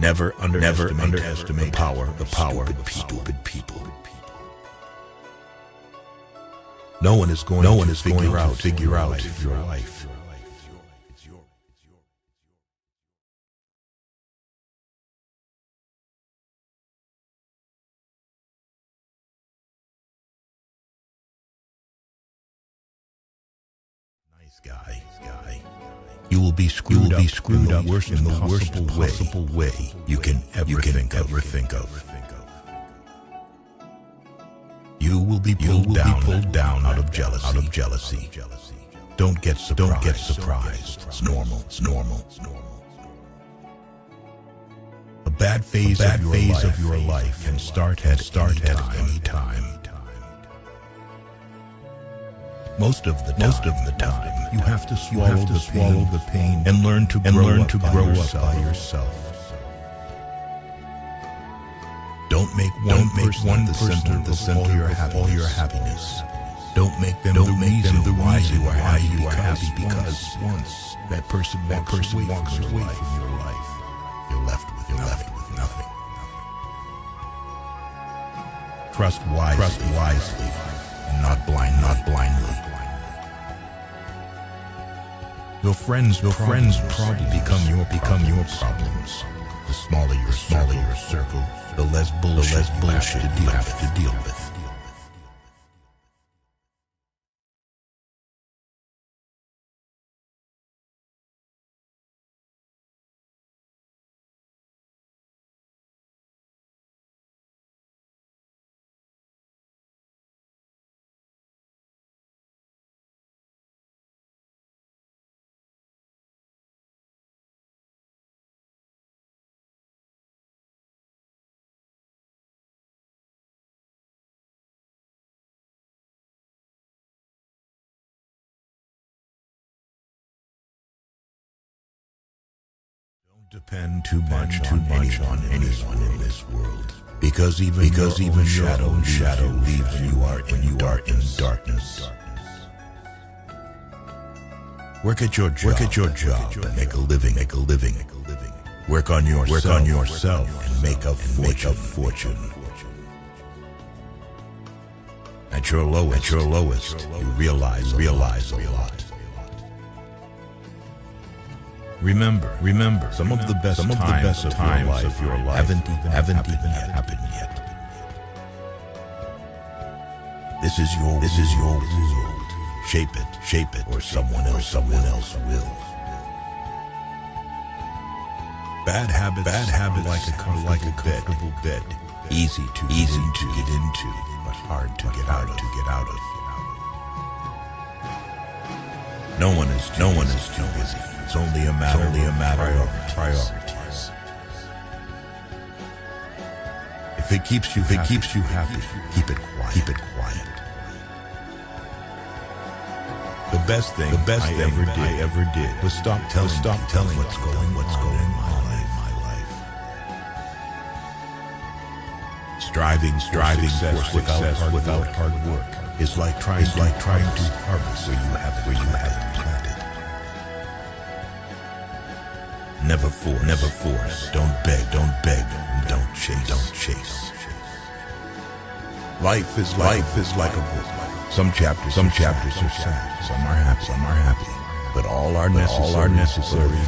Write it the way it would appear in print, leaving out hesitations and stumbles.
Never underestimate the power of stupid people. No one is going to figure out your life. Nice guy. You will be screwed up in the worst possible way you can ever think of. You will be pulled down out of jealousy. Don't get surprised. It's normal. A bad phase of your life can start at any time. Most of the time, you have to swallow the pain and learn to grow up by yourself. Don't make one person the center of all your happiness. Don't make them the reason why you are happy, because once that person walks away from your life, you're left with nothing. Trust wisely, and not blindly. Your friends probably become your problems. The smaller your circle, the less bullshit you have to deal with. Depend too much on anyone in this world, because even shadow leaves when you are in darkness. Work at your job and make a living. Work on yourself and make a fortune. At your lowest, you realize a lot. Remember, some of the best times of your life haven't even happened yet. This is your world. Shape it, or someone else will. Bad habits like a comfortable bed, easy to get into, but hard to get out of. No one is too busy. It's only a matter of priorities. If it keeps you happy, keep it quiet. The best thing I ever did was stop telling what's going on in my life. Striving for success without hard work is like trying to harvest where you haven't planted. Never force. Don't beg. Don't chase. Life is like a book. Some chapters are sad. Some are happy. But all are necessary